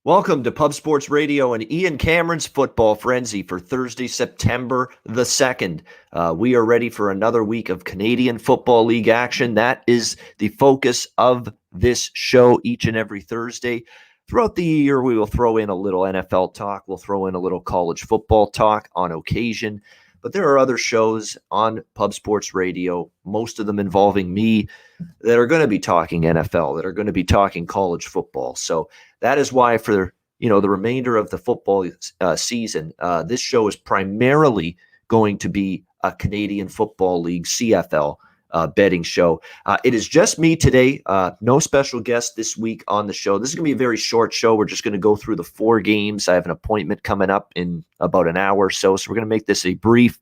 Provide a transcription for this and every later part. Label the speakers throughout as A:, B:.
A: Welcome to Pub Sports Radio and Ian Cameron's Football Frenzy for Thursday, September the 2nd. We are ready for another week of Canadian Football League action. That is the focus of this show each and every Thursday. Throughout the year, we will throw in a little NFL talk. We'll throw in a little college football talk on occasion. But there are other shows on Pub Sports Radio, most of them involving me, that are going to be talking NFL, that are going to be talking college football. So that is why for the remainder of the football season, this show is primarily going to be a Canadian Football League CFL betting show. It is just me today. No special guest this week on the show. This is going to be a very short show. We're just going to go through the 4 games. I have an appointment coming up in about an hour or so. So we're going to make this a brief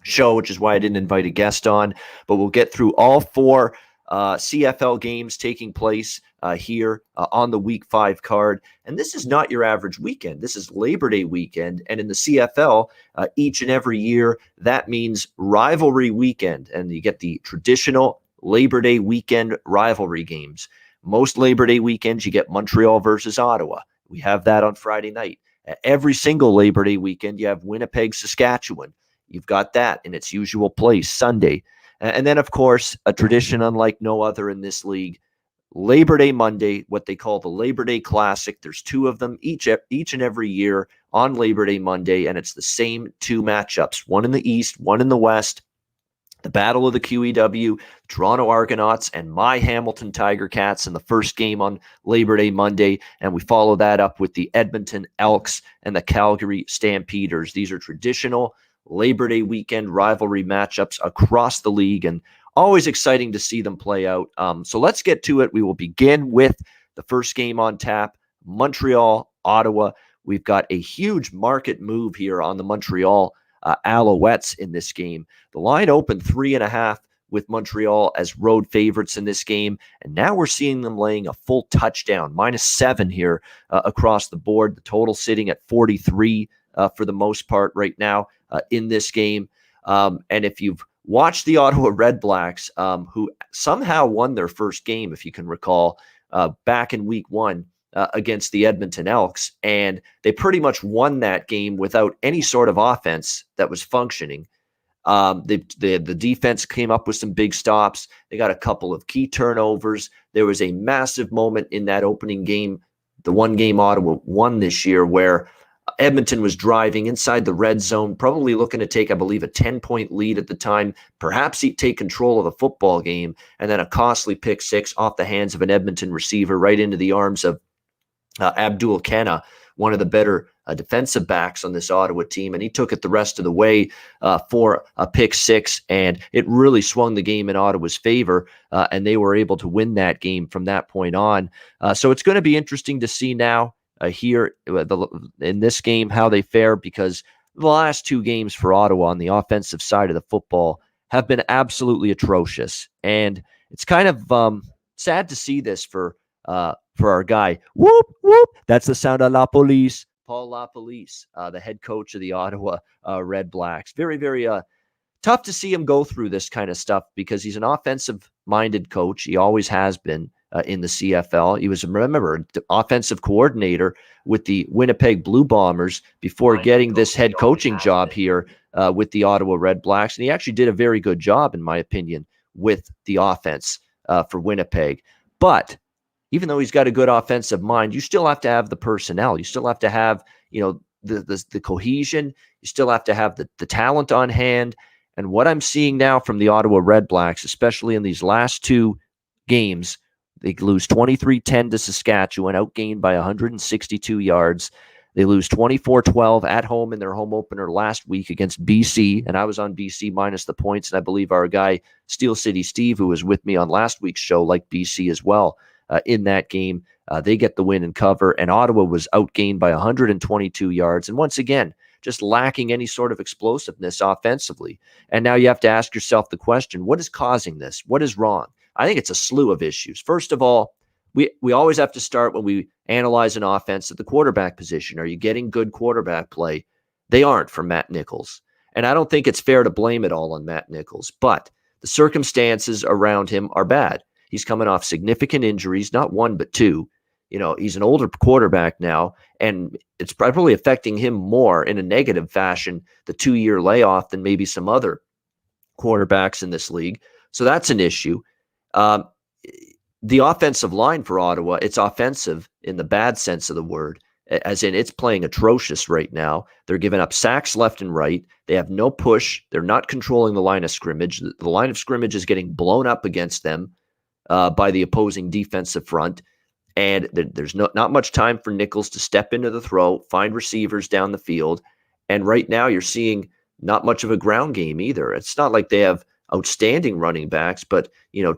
A: show, which is why I didn't invite a guest on. But we'll get through all 4 CFL games taking place here on the Week 5 card. And this is not your average weekend. This is Labor Day weekend. And in the CFL, each and every year, that means rivalry weekend. And you get the traditional Labor Day weekend rivalry games. Most Labor Day weekends, you get Montreal versus Ottawa. We have that on Friday night. Every single Labor Day weekend, you have Winnipeg, Saskatchewan. You've got that in its usual place, Sunday. And then, of course, a tradition unlike no other in this league, Labor Day Monday, what they call the Labor Day Classic. There's 2 of them each and every year on Labor Day Monday, and it's the same 2 matchups, one in the East, one in the West. The Battle of the QEW, Toronto Argonauts, and my Hamilton Tiger Cats in the first game on Labor Day Monday. And we follow that up with the Edmonton Elks and the Calgary Stampeders. These are traditional Labor Day weekend rivalry matchups across the league, and always exciting to see them play out. So let's get to it. We will begin with the first game on tap, Montreal, Ottawa. We've got a huge market move here on the Montreal Alouettes in this game. The line opened 3.5 with Montreal as road favorites in this game, and now we're seeing them laying a full touchdown, -7 here across the board. The total sitting at 43 for the most part right now in this game. And if you've watched the Ottawa Redblacks, who somehow won their first game, if you can recall, back in week 1 against the Edmonton Elks, and they pretty much won that game without any sort of offense that was functioning. The defense came up with some big stops. They got a couple of key turnovers. There was a massive moment in that opening game, the one game Ottawa won this year, where Edmonton was driving inside the red zone, probably looking to take, I believe, a 10-point lead at the time, perhaps take control of the football game, and then a costly pick 6 off the hands of an Edmonton receiver right into the arms of Abdul Kenna, one of the better defensive backs on this Ottawa team, and he took it the rest of the way for a pick 6, and it really swung the game in Ottawa's favor, and they were able to win that game from that point on. So it's going to be interesting to see now here in this game how they fare, because the last 2 games for Ottawa on the offensive side of the football have been absolutely atrocious, and it's kind of sad to see this for our guy. Whoop whoop! That's the sound of La Police, Paul LaPolice, the head coach of the Ottawa Redblacks. Very, very tough to see him go through this kind of stuff, because he's an offensive-minded coach. He always has been. In the CFL. He was, remember, offensive coordinator with the Winnipeg Blue Bombers before getting this head coaching job here with the Ottawa Redblacks. And he actually did a very good job, in my opinion, with the offense for Winnipeg. But even though he's got a good offensive mind, you still have to have the personnel. You still have to have, the cohesion. You still have to have the talent on hand. And what I'm seeing now from the Ottawa Redblacks, especially in these last 2 games, they lose 23-10 to Saskatchewan, outgained by 162 yards. They lose 24-12 at home in their home opener last week against BC, and I was on BC minus the points, and I believe our guy Steel City Steve, who was with me on last week's show, liked BC as well in that game. They get the win and cover, and Ottawa was outgained by 122 yards, and once again, just lacking any sort of explosiveness offensively. And now you have to ask yourself the question, what is causing this? What is wrong? I think it's a slew of issues. First of all, we always have to start when we analyze an offense at the quarterback position. Are you getting good quarterback play? They aren't from Matt Nichols. And I don't think it's fair to blame it all on Matt Nichols, but the circumstances around him are bad. He's coming off significant injuries, not 1, but 2. He's an older quarterback now, and it's probably affecting him more in a negative fashion, the 2-year layoff, than maybe some other quarterbacks in this league. So that's an issue. Um, the offensive line for Ottawa, it's offensive in the bad sense of the word, as in it's playing atrocious right now. They're giving up sacks left and right. They have no push. They're not controlling the line of scrimmage. The line of scrimmage is getting blown up against them by the opposing defensive front. And there's not much time for Nichols to step into the throw, find receivers down the field. And right now you're seeing not much of a ground game either. It's not like they have outstanding running backs, but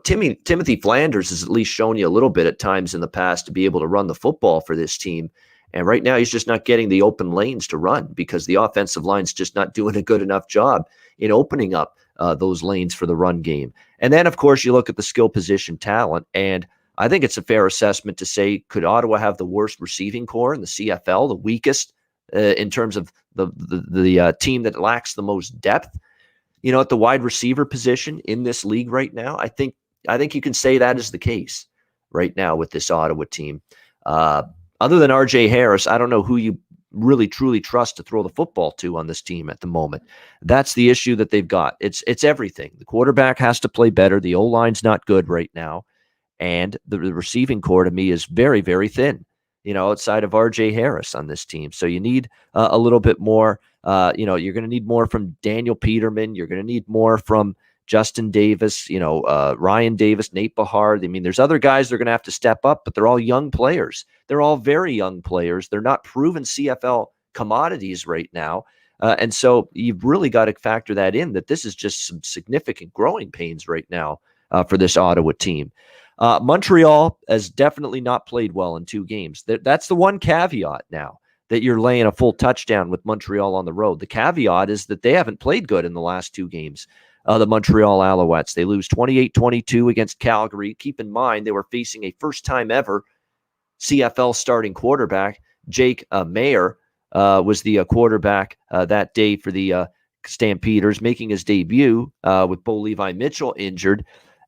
A: Timothy Flanders has at least shown you a little bit at times in the past to be able to run the football for this team. And right now he's just not getting the open lanes to run because the offensive line's just not doing a good enough job in opening up those lanes for the run game. And then, of course, you look at the skill position talent, and I think it's a fair assessment to say, could Ottawa have the worst receiving core in the CFL, the weakest in terms of the team that lacks the most depth? At the wide receiver position in this league right now, I think you can say that is the case right now with this Ottawa team. Other than RJ Harris, I don't know who you really truly trust to throw the football to on this team at the moment. That's the issue that they've got. It's everything. The quarterback has to play better. The O-line's not good right now. And the receiving core to me is very, very thin, outside of RJ Harris on this team. So you need a little bit more. You're going to need more from Daniel Peterman. You're going to need more from Justin Davis, Ryan Davis, Nate Bahar. I mean, there's other guys that are going to have to step up, but they're all young players. They're all very young players. They're not proven CFL commodities right now. And so you've really got to factor that in, that this is just some significant growing pains right now for this Ottawa team. Montreal has definitely not played well in 2 games. That's the one caveat now, that you're laying a full touchdown with Montreal on the road. The caveat is that they haven't played good in the last 2 games. The Montreal Alouettes, they lose 28-22 against Calgary. Keep in mind, they were facing a first-time ever CFL starting quarterback. Jake Mayer was the quarterback that day for the Stampeders, making his debut with Bo Levi Mitchell injured.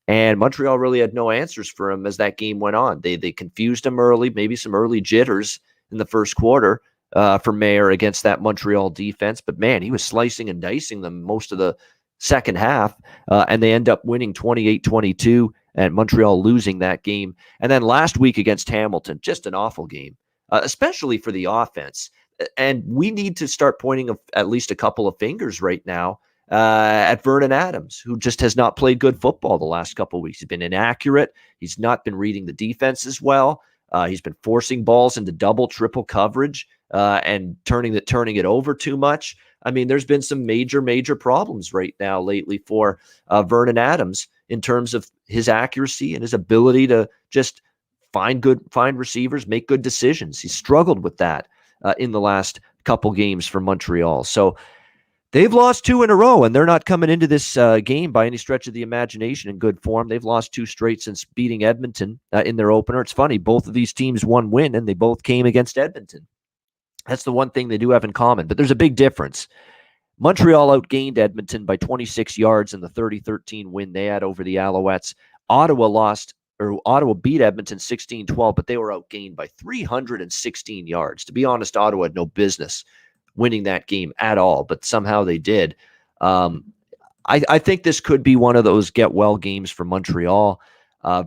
A: And Montreal really had no answers for him as that game went on. They confused him early, maybe some early jitters in the first quarter for Mayer against that Montreal defense. But, man, he was slicing and dicing them most of the second half, and they end up winning 28-22, and Montreal losing that game. And then last week against Hamilton, just an awful game, especially for the offense. And we need to start pointing at least a couple of fingers right now at Vernon Adams, who just has not played good football the last couple of weeks. He's been inaccurate. He's not been reading the defense as well. He's been forcing balls into double, triple coverage and turning it over too much. I mean, there's been some major problems right now lately for Vernon Adams in terms of his accuracy and his ability to just find receivers, make good decisions. He's struggled with that in the last couple games for Montreal. So they've lost 2 in a row, and they're not coming into this game by any stretch of the imagination in good form. They've lost 2 straight since beating Edmonton in their opener. It's funny, both of these teams won win, and they both came against Edmonton. That's the one thing they do have in common, but there's a big difference. Montreal outgained Edmonton by 26 yards in the 30-13 win they had over the Alouettes. Ottawa beat Edmonton 16-12, but they were outgained by 316 yards. To be honest, Ottawa had no business winning that game at all, but somehow they did. I think this could be one of those get-well games for Montreal.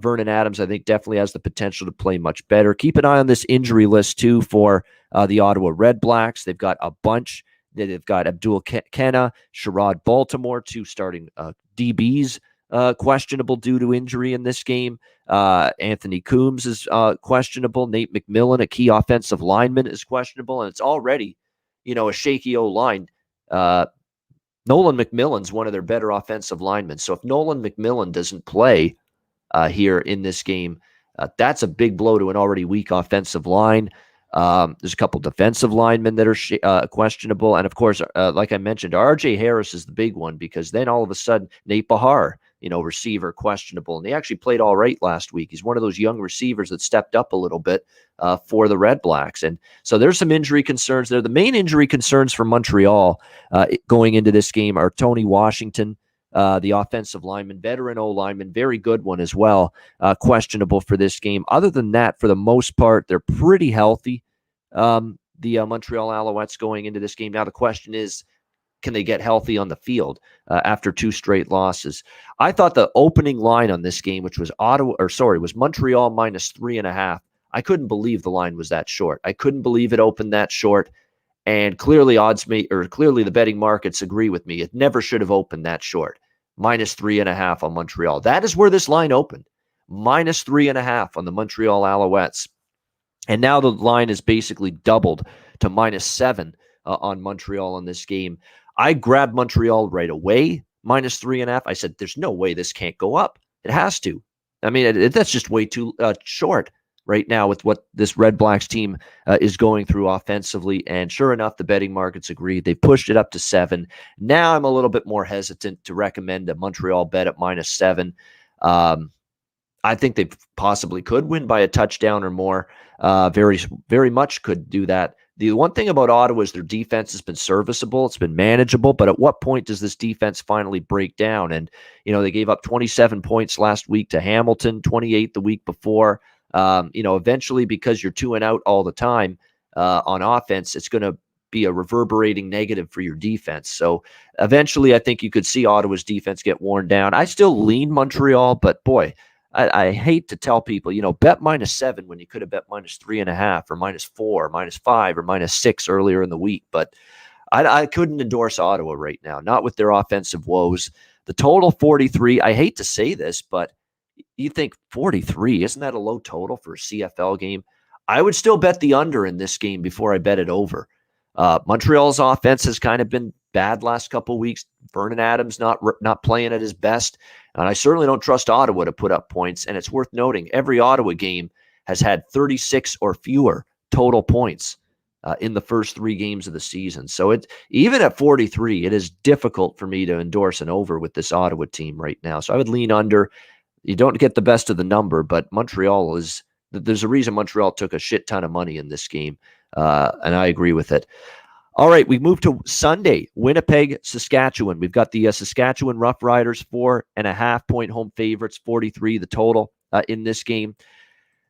A: Vernon Adams, I think, definitely has the potential to play much better. Keep an eye on this injury list, too, for the Ottawa Redblacks. They've got a bunch. They've got Abdul Kenna, Sherrod Baltimore, 2 starting DBs questionable due to injury in this game. Anthony Coombs is questionable. Nate McMillan, a key offensive lineman, is questionable, and it's already, a shaky O-line. Nolan McMillan's one of their better offensive linemen. So if Nolan McMillan doesn't play here in this game, that's a big blow to an already weak offensive line. There's a couple defensive linemen that are questionable. And, of course, like I mentioned, RJ Harris is the big one, because then all of a sudden Nate Bahar, receiver, questionable. And he actually played all right last week. He's one of those young receivers that stepped up a little bit for the Redblacks. And so there's some injury concerns there. The main injury concerns for Montreal going into this game are Tony Washington, the offensive lineman, veteran O-lineman, very good one as well, questionable for this game. Other than that, for the most part, they're pretty healthy, the Montreal Alouettes going into this game. Now, the question is, can they get healthy on the field after 2 straight losses? I thought the opening line on this game, which was was Montreal minus 3.5. I couldn't believe the line was that short. I couldn't believe it opened that short. And clearly clearly the betting markets agree with me. It never should have opened that short. Minus 3.5 on Montreal. That is where this line opened. Minus 3.5 on the Montreal Alouettes. And now the line is basically doubled to minus 7 on Montreal in this game. I grabbed Montreal right away, minus 3.5. I said, there's no way this can't go up. It has to. I mean, that's just way too short right now with what this Redblacks team is going through offensively. And sure enough, the betting markets agreed. They pushed it up to 7. Now I'm a little bit more hesitant to recommend a Montreal bet at minus 7. I think they possibly could win by a touchdown or more. Very, very much could do that. The one thing about Ottawa is their defense has been serviceable. It's been manageable. But at what point does this defense finally break down? And, they gave up 27 points last week to Hamilton, 28 the week before. Eventually, because you're 2 and out all the time on offense, it's going to be a reverberating negative for your defense. So eventually, I think you could see Ottawa's defense get worn down. I still lean Montreal, but boy, I hate to tell people, bet minus 7 when you could have bet minus 3.5 or minus 4, minus 5 or minus 6 earlier in the week. But I couldn't endorse Ottawa right now, not with their offensive woes. The total 43, I hate to say this, but you think 43, isn't that a low total for a CFL game? I would still bet the under in this game before I bet it over. Montreal's offense has kind of been bad last couple of weeks. Vernon Adams not playing at his best. And I certainly don't trust Ottawa to put up points. And it's worth noting, every Ottawa game has had 36 or fewer total points in the first 3 games of the season. So even at 43, it is difficult for me to endorse an over with this Ottawa team right now. So I would lean under. You don't get the best of the number, but there's a reason Montreal took a shit ton of money in this game. And I agree with it. All right, we move to Sunday, Winnipeg, Saskatchewan. We've got the Saskatchewan Roughriders, 4.5-point home favorites, 43 the total in this game.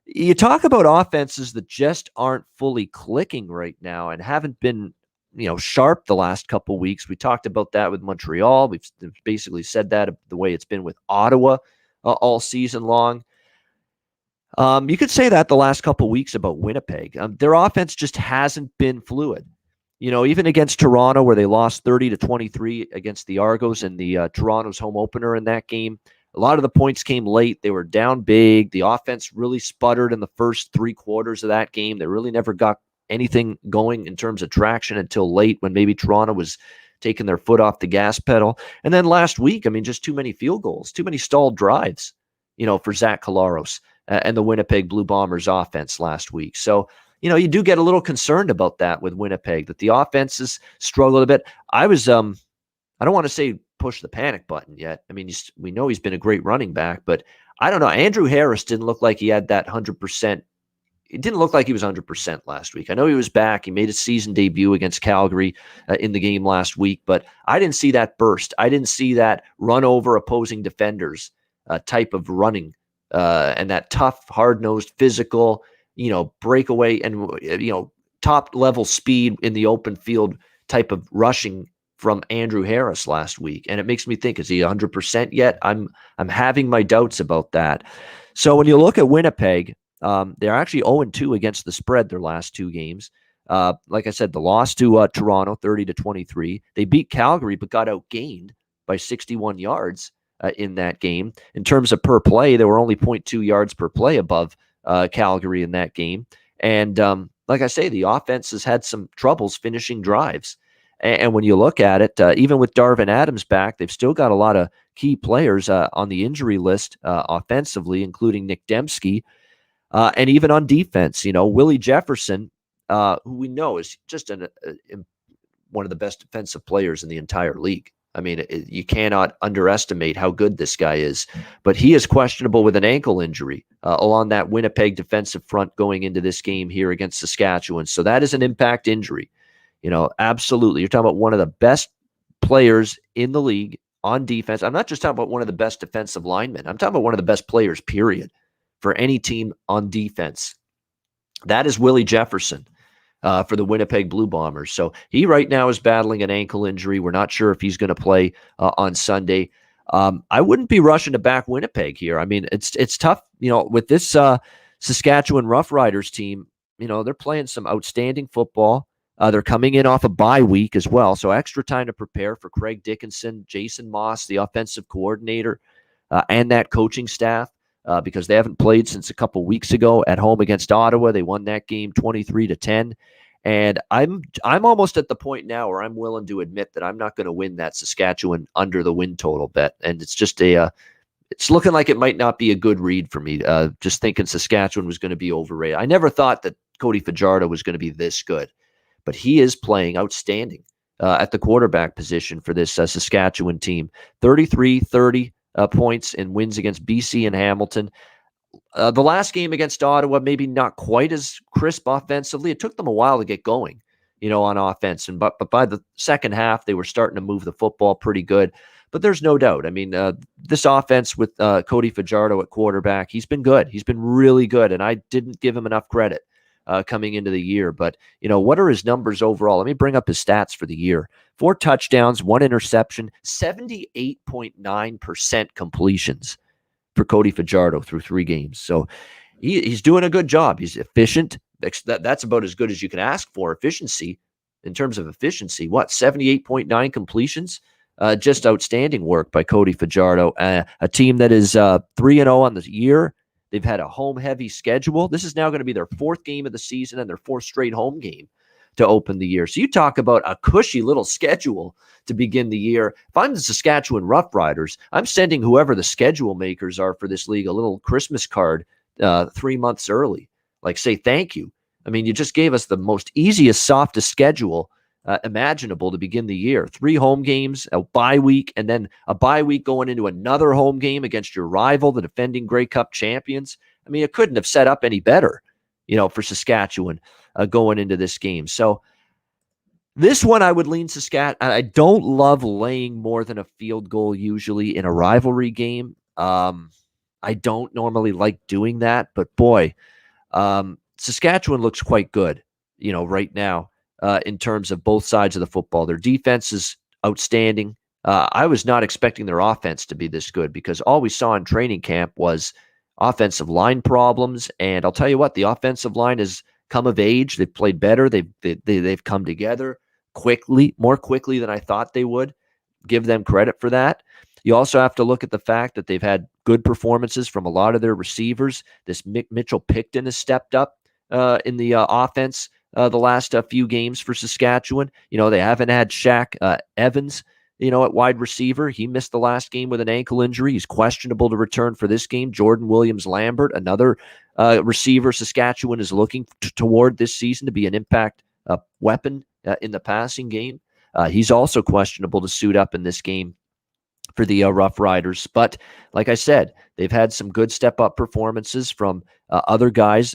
A: You talk about offenses that just aren't fully clicking right now and haven't been, sharp the last couple of weeks. We talked about that with Montreal. We've basically said that the way it's been with Ottawa all season long. You could say that the last couple of weeks about Winnipeg. Their offense just hasn't been fluid. Even against Toronto, where they lost 30-23 against the Argos in the Toronto's home opener in that game, a lot of the points came late. They were down big. The offense really sputtered in the first 3 quarters of that game. They really never got anything going in terms of traction until late when maybe Toronto was taking their foot off the gas pedal. And then last week, just too many field goals, too many stalled drives, for Zach Collaros and the Winnipeg Blue Bombers offense last week. So, you do get a little concerned about that with Winnipeg, that the offenses struggled a bit. I was, I don't want to say push the panic button yet. We know he's been a great running back, but I don't know. Andrew Harris didn't look like he had that 100%. It didn't look like he was 100% last week. I know he was back. He made his season debut against Calgary in the game last week, but I didn't see that burst. I didn't see that run over opposing defenders type of running and that tough, hard-nosed, physical, breakaway and, top level speed in the open field type of rushing from Andrew Harris last week. And it makes me think, is he 100% yet? I'm having my doubts about that. So when you look at Winnipeg, they're actually 0-2 against the spread their last 2 games. Like I said, the loss to Toronto, 30-23. They beat Calgary, but got outgained by 61 yards in that game. In terms of per play, they were only 0.2 yards per play above Calgary in that game. And like I say, the offense has had some troubles finishing drives. And when you look at it, even with Darvin Adams back, they've still got a lot of key players on the injury list offensively, including Nick Dembski. And even on defense, Willie Jefferson, who we know is just one of the best defensive players in the entire league. You cannot underestimate how good this guy is, but he is questionable with an ankle injury along that Winnipeg defensive front going into this game here against Saskatchewan. So that is an impact injury. Absolutely. You're talking about one of the best players in the league on defense. I'm not just talking about one of the best defensive linemen. I'm talking about one of the best players, period, for any team on defense. That is Willie Jefferson for the Winnipeg Blue Bombers. So he right now is battling an ankle injury. We're not sure if he's going to play on Sunday. I wouldn't be rushing to back Winnipeg here. I mean, it's tough, with this Saskatchewan Roughriders team. They're playing some outstanding football. They're coming in off a bye week as well, so extra time to prepare for Craig Dickinson, Jason Moss, the offensive coordinator, and that coaching staff, because they haven't played since a couple weeks ago at home against Ottawa. They won that game 23-10. And I'm almost at the point now where I'm willing to admit that I'm not going to win that Saskatchewan under the win total bet. And it's just it's looking like it might not be a good read for me. Just thinking Saskatchewan was going to be overrated. I never thought that Cody Fajardo was going to be this good, but he is playing outstanding at the quarterback position for this Saskatchewan team. 33-30 points in wins against BC and Hamilton. The last game against Ottawa, maybe not quite as crisp offensively. It took them a while to get going, on offense. But by the second half, they were starting to move the football pretty good. But there's no doubt. I mean, this offense with Cody Fajardo at quarterback, he's been good. He's been really good. And I didn't give him enough credit coming into the year. But, what are his numbers overall? Let me bring up his stats for the year. 4 touchdowns, 1 interception, 78.9% completions for Cody Fajardo through 3 games. So he's doing a good job. He's efficient. That's about as good as you can ask for efficiency in terms of efficiency. 78.9 completions? Just outstanding work by Cody Fajardo. A team that is 3-0 on the year. They've had a home-heavy schedule. This is now going to be their 4th game of the season and their 4th straight home game to open the year. So you talk about a cushy little schedule to begin the year. If I'm the Saskatchewan Roughriders, I'm sending whoever the schedule makers are for this league a little Christmas card 3 months early. Like, say thank you. I mean, you just gave us the most easiest, softest schedule imaginable to begin the year. 3 home games, a bye week, and then a bye week going into another home game against your rival, the defending Grey Cup champions. I mean, it couldn't have set up any better, for Saskatchewan going into this game. So this one I would lean Saskatchewan. I don't love laying more than a field goal usually in a rivalry game. I don't normally like doing that, but boy, Saskatchewan looks quite good, right now in terms of both sides of the football. Their defense is outstanding. I was not expecting their offense to be this good because all we saw in training camp was offensive line problems. And I'll tell you what, the offensive line has come of age. They've played better. They've come together more quickly than I thought they would. Give them credit for that. You also have to look at the fact that they've had good performances from a lot of their receivers. This Mitchell Picton has stepped up in the offense the last few games for Saskatchewan. They haven't had Shaq Evans, at wide receiver. He missed the last game with an ankle injury. He's questionable to return for this game. Jordan Williams-Lambert, another receiver Saskatchewan is looking toward this season to be an impact weapon in the passing game. He's also questionable to suit up in this game for the Roughriders. But like I said, they've had some good step-up performances from other guys.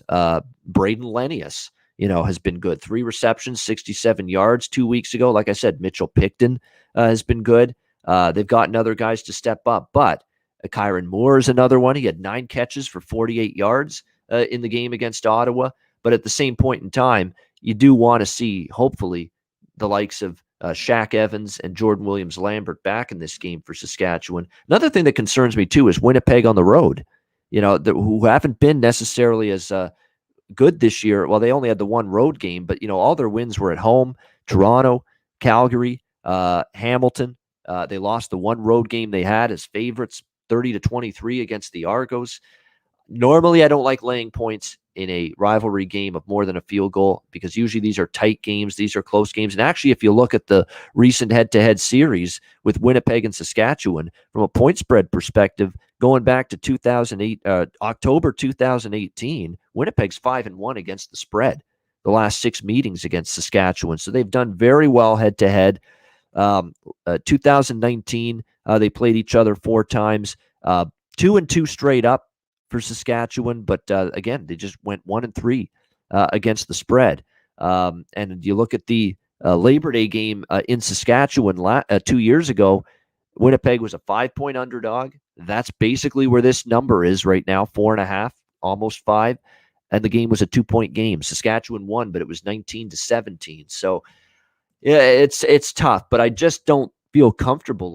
A: Braden Lenius, has been good. 3 receptions, 67 yards 2 weeks ago. Like I said, Mitchell Picton has been good. They've gotten other guys to step up, but Kyron Moore is another one. He had 9 catches for 48 yards in the game against Ottawa. But at the same point in time, you do want to see, hopefully, the likes of Shaq Evans and Jordan Williams-Lambert back in this game for Saskatchewan. Another thing that concerns me, too, is Winnipeg on the road, who haven't been necessarily as good this year. Well, they only had the 1 road game, but, all their wins were at home. Toronto, Calgary, Hamilton. They lost the 1 road game they had as favorites, 30-23 against the Argos. Normally, I don't like laying points in a rivalry game of more than a field goal because usually these are tight games. These are close games. And actually, if you look at the recent head-to-head series with Winnipeg and Saskatchewan, from a point spread perspective, going back to October 2018, Winnipeg's 5-1 against the spread the last 6 meetings against Saskatchewan. So they've done very well head-to-head. 2019, they played each other 4 times, 2-2 straight up for Saskatchewan, but again, they just went 1-3 against the spread. And you look at the Labor Day game in Saskatchewan 2 years ago, Winnipeg was a 5-point underdog. That's basically where this number is right now, 4.5, almost 5. And the game was a 2-point game. Saskatchewan won, but it was 19-17. So yeah, it's tough, but I just don't feel comfortable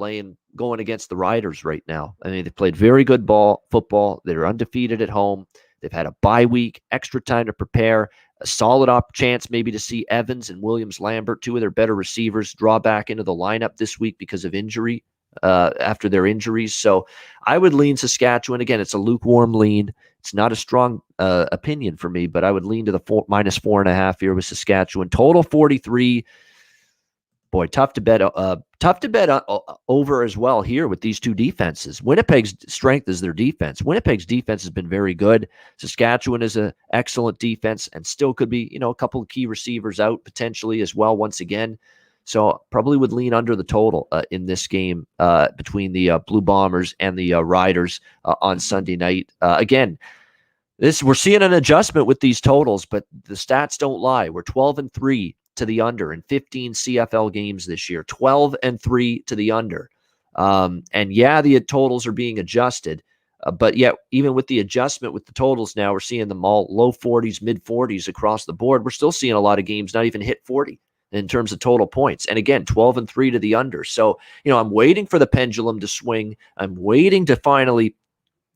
A: going against the Riders right now. I mean, they played very good football. They're undefeated at home. They've had a bye week, extra time to prepare, a solid chance maybe to see Evans and Williams-Lambert, two of their better receivers, draw back into the lineup this week because of injury, after their injuries. So I would lean Saskatchewan. Again, it's a lukewarm lean. It's not a strong opinion for me, but I would lean to the -4.5 here with Saskatchewan. Total 43. Boy, tough to bet over as well here with these two defenses. Winnipeg's strength is their defense. Winnipeg's defense has been very good. Saskatchewan is an excellent defense and still could be, a couple of key receivers out potentially as well once again. So probably would lean under the total in this game between the Blue Bombers and the Riders on Sunday night. Again, we're seeing an adjustment with these totals, but the stats don't lie. We're 12-3 to the under in 15 CFL games this year, 12-3 to the under. And yeah, the totals are being adjusted, but yet even with the adjustment with the totals now, we're seeing them all low 40s, mid 40s across the board. We're still seeing a lot of games not even hit 40 in terms of total points. And again, 12-3 to the under. So, I'm waiting for the pendulum to swing. I'm waiting to finally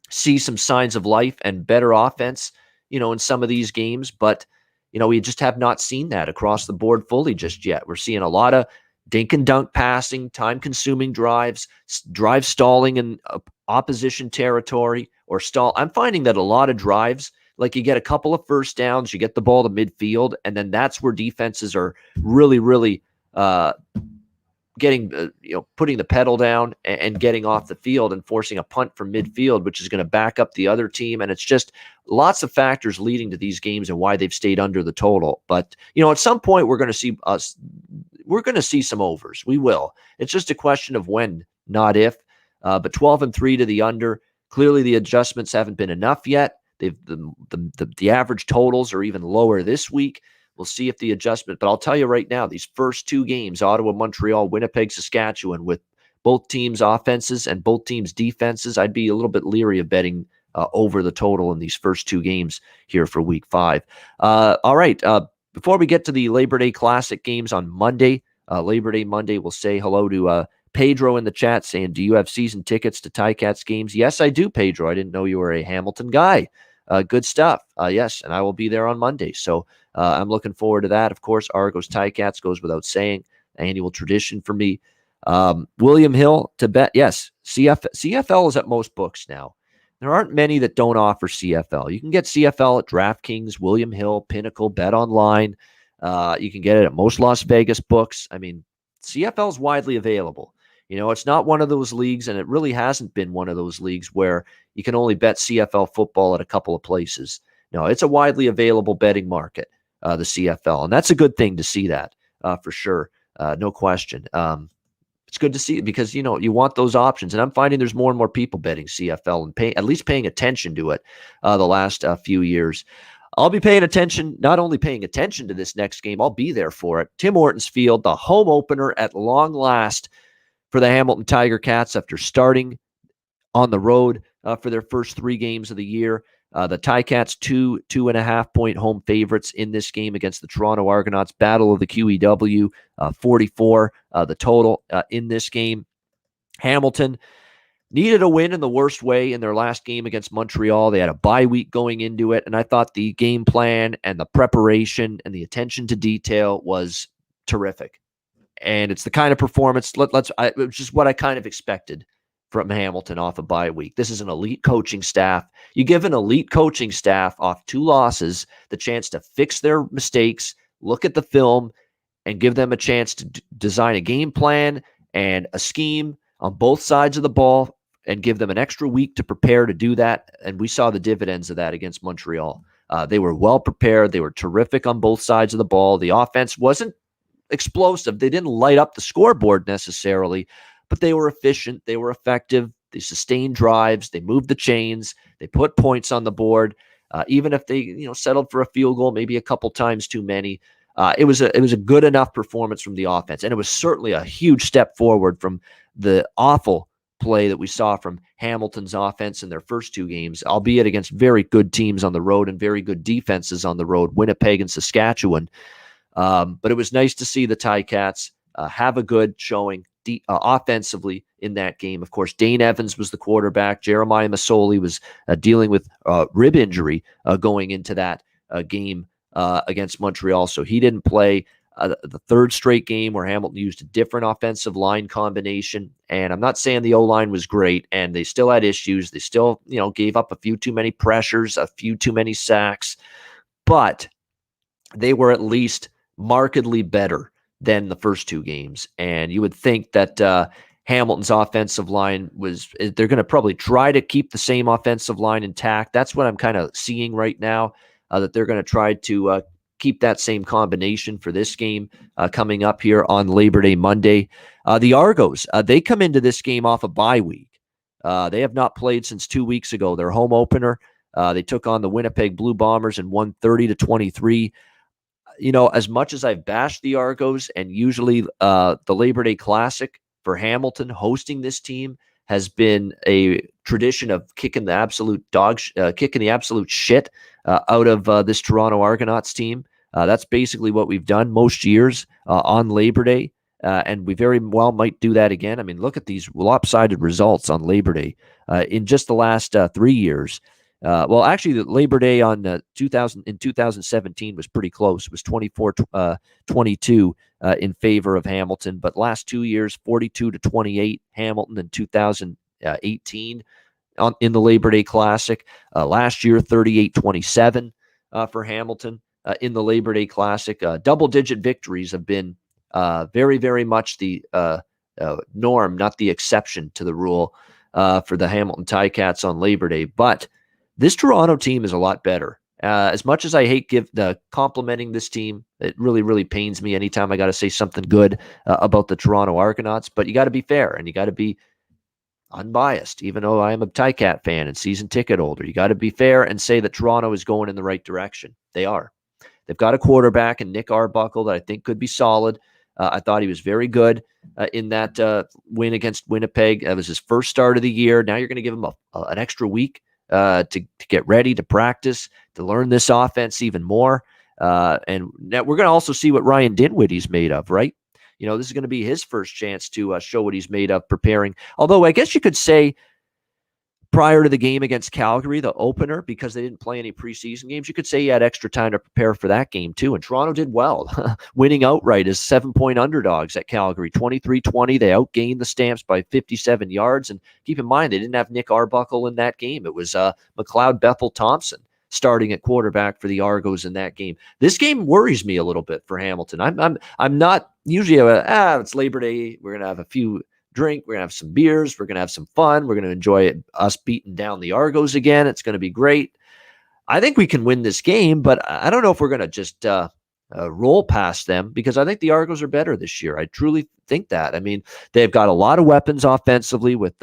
A: see some signs of life and better offense, in some of these games. But we just have not seen that across the board fully just yet. We're seeing a lot of dink and dunk passing, time-consuming drive stalling in opposition territory or stall. I'm finding that a lot of drives, like you get a couple of first downs, you get the ball to midfield, and then that's where defenses are really, really getting, putting the pedal down and getting off the field and forcing a punt from midfield, which is going to back up the other team. And it's just lots of factors leading to these games and why they've stayed under the total. But, at some point we're going to see some overs. We will. It's just a question of when, not if. But 12-3 to the under. Clearly the adjustments haven't been enough yet. The average totals are even lower this week. We'll see if the adjustment, but I'll tell you right now, these first two games, Ottawa, Montreal, Winnipeg, Saskatchewan, with both teams' offenses and both teams' defenses, I'd be a little bit leery of betting over the total in these first two games here for Week 5. All right, before we get to the Labor Day Classic games on Monday, Labor Day Monday, we'll say hello to Pedro in the chat saying, do you have season tickets to Ticats games? Yes, I do, Pedro. I didn't know you were a Hamilton guy. Good stuff. Yes, and I will be there on Monday. So I'm looking forward to that. Of course, Argos Ticats goes without saying. Annual tradition for me. William Hill to bet. Yes, CFL is at most books now. There aren't many that don't offer CFL. You can get CFL at DraftKings, William Hill, Pinnacle, Bet Online. You can get it at most Las Vegas books. I mean, CFL is widely available. It's not one of those leagues, and it really hasn't been one of those leagues where you can only bet CFL football at a couple of places. No, it's a widely available betting market, the CFL, and that's a good thing to see that for sure. No question. It's good to see it because, you want those options, and I'm finding there's more and more people betting CFL and at least paying attention to it the last few years. I'll be paying attention, not only paying attention to this next game, I'll be there for it. Tim Hortons Field, the home opener at long last for the Hamilton Tiger Cats after starting on the road for their first 3 games of the year. The Ticats 2.5 point home favorites in this game against the Toronto Argonauts. Battle of the QEW, 44 the total in this game. Hamilton needed a win in the worst way in their last game against Montreal. They had a bye week going into it, and I thought the game plan and the preparation and the attention to detail was terrific. And it's the kind of performance, which is what I kind of expected from Hamilton off a bye week. This is an elite coaching staff. You give an elite coaching staff off 2 losses the chance to fix their mistakes, look at the film, and give them a chance to design a game plan and a scheme on both sides of the ball and give them an extra week to prepare to do that. And we saw the dividends of that against Montreal. They were well prepared. They were terrific on both sides of the ball. The offense wasn't explosive. They didn't light up the scoreboard necessarily, but they were efficient. They were effective. They sustained drives. They moved the chains. They put points on the board. Even if they, settled for a field goal, maybe a couple times too many. It was a good enough performance from the offense, and it was certainly a huge step forward from the awful play that we saw from Hamilton's offense in their first two games, albeit against very good teams on the road and very good defenses on the road, Winnipeg and Saskatchewan. But it was nice to see the Ticats have a good showing offensively in that game. Of course, Dane Evans was the quarterback. Jeremiah Masoli was dealing with rib injury going into that game against Montreal, so he didn't play. The third straight game where Hamilton used a different offensive line combination. And I'm not saying the O-line was great, and they still had issues. They still, gave up a few too many pressures, a few too many sacks, but they were at least markedly better than the first two games. And you would think that Hamilton's offensive line they're going to probably try to keep the same offensive line intact. That's what I'm kind of seeing right now, that they're going to try to keep that same combination for this game coming up here on Labor Day Monday. The Argos, they come into this game off a bye week. They have not played since 2 weeks ago. Their home opener, they took on the Winnipeg Blue Bombers and won 30-23. As much as I've bashed the Argos, and usually the Labor Day Classic for Hamilton hosting this team has been a tradition of kicking the absolute shit out of this Toronto Argonauts team. That's basically what we've done most years on Labor Day, and we very well might do that again. I mean, look at these lopsided results on Labor Day in just the last 3 years. Well, actually, the Labor Day in 2017 was pretty close. It was 24-22 in favor of Hamilton, but last 2 years, 42-28 Hamilton in 2018 in the Labor Day Classic. Last year, 38-27 for Hamilton in the Labor Day Classic. Double-digit victories have been very, very much the norm, not the exception to the rule for the Hamilton Ticats on Labor Day. But this Toronto team is a lot better. As much as I hate complimenting this team, it really, really pains me anytime I got to say something good about the Toronto Argonauts. But you got to be fair and you got to be unbiased, even though I am a Ticat fan and season ticket holder. You got to be fair and say that Toronto is going in the right direction. They are. They've got a quarterback in Nick Arbuckle that I think could be solid. I thought he was very good in that win against Winnipeg. That was his first start of the year. Now you're going to give him an extra week to get ready, to practice, to learn this offense even more. And now we're going to also see what Ryan Dinwiddie's made of, right? This is going to be his first chance to show what he's made of preparing. Although I guess you could say prior to the game against Calgary, the opener, because they didn't play any preseason games, you could say he had extra time to prepare for that game too. And Toronto did well, winning outright as 7-point underdogs at Calgary, 23-20. They outgained the Stamps by 57 yards. And keep in mind, they didn't have Nick Arbuckle in that game. It was McLeod Bethel-Thompson starting at quarterback for the Argos in that game. This game worries me a little bit for Hamilton. I'm not usually it's Labor Day. We're gonna have a few drink. We're gonna have some beers. We're gonna have some fun. We're gonna enjoy us beating down the Argos again. It's gonna be great. I think we can win this game, but I don't know if we're gonna just roll past them, because I think the Argos are better this year. I truly think that. I mean, they've got a lot of weapons offensively with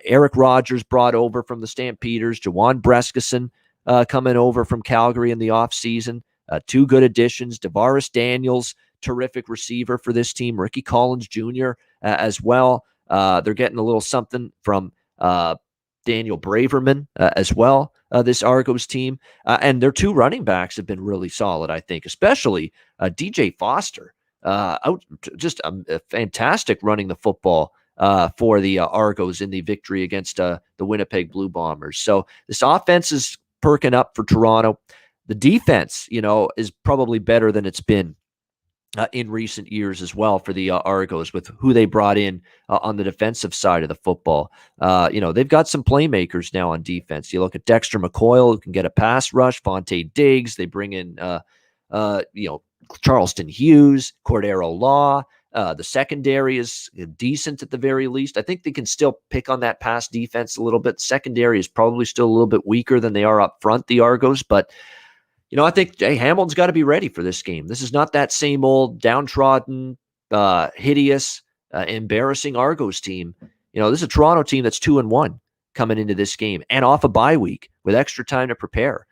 A: Eric Rogers brought over from the Stampeders, Jawan Brescison coming over from Calgary in the offseason. Two good additions. Tavares Daniels, terrific receiver for this team. Ricky Collins Jr. As well. They're getting a little something from Daniel Braverman as well, this Argos team. And their two running backs have been really solid, I think, especially DJ Foster. Just fantastic running the football for the Argos in the victory against the Winnipeg Blue Bombers. So this offense is perking up for Toronto. The defense, is probably better than it's been in recent years as well for the Argos, with who they brought in on the defensive side of the football. They've got some playmakers now on defense. You look at Dexter McCoyle, who can get a pass rush, Fonte Diggs. They bring in, Charleston Hughes, Cordero Law. The secondary is decent at the very least. I think they can still pick on that pass defense a little bit. Secondary is probably still a little bit weaker than they are up front, the Argos, but I think Hamilton's got to be ready for this game. This is not that same old downtrodden, hideous, embarrassing Argos team. This is a Toronto team that's 2-1 coming into this game and off a bye week with extra time to prepare.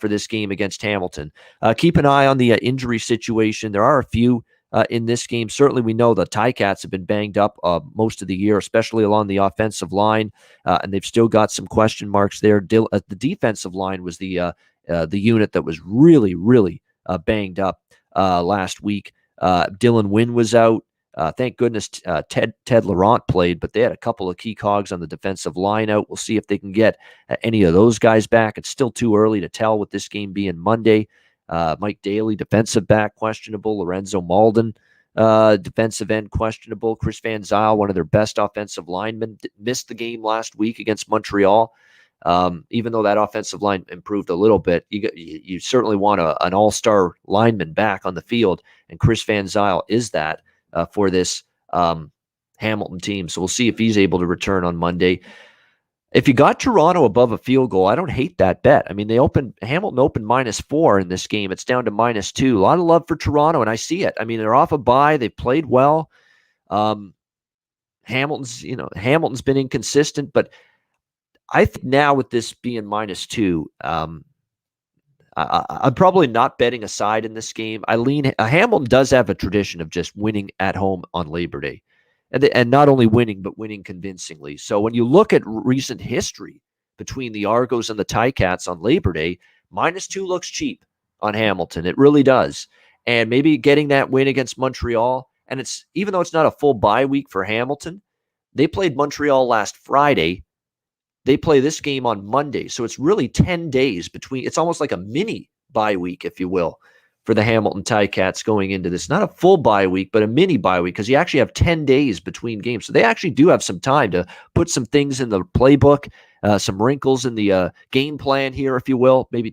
A: for this game against Hamilton. Keep an eye on the injury situation. There are a few in this game. Certainly, we know the Ticats have been banged up most of the year, especially along the offensive line, and they've still got some question marks there. The defensive line was the unit that was really, really banged up last week. Dylan Wynn was out. Thank goodness Ted Laurent played, but they had a couple of key cogs on the defensive line out. We'll see if they can get any of those guys back. It's still too early to tell with this game being Monday. Mike Daly, defensive back, questionable. Lorenzo Malden, defensive end, questionable. Chris Van Zyl, one of their best offensive linemen, missed the game last week against Montreal. Even though that offensive line improved a little bit, you certainly want an all-star lineman back on the field, and Chris Van Zyl is that for this Hamilton team. So we'll see if he's able to return on Monday. If you got Toronto above a field goal, I don't hate that bet. I mean, Hamilton opened -4 in this game. It's down to -2. A lot of love for Toronto, and I see it. I mean, they're off a bye. They've played well. Hamilton's been inconsistent, but I think now with this being -2, I'm probably not betting a side in this game. Hamilton does have a tradition of just winning at home on Labor Day. And not only winning, but winning convincingly. So when you look at recent history between the Argos and the Ticats on Labor Day, -2 looks cheap on Hamilton. It really does. And maybe getting that win against Montreal, and it's even though it's not a full bye week for Hamilton, they played Montreal last Friday. They play this game on Monday. So it's really 10 days between. It's almost like a mini bye week, if you will, for the Hamilton Ticats going into this. Not a full bye week, but a mini bye week, because you actually have 10 days between games. So they actually do have some time to put some things in the playbook, some wrinkles in the game plan here, if you will. Maybe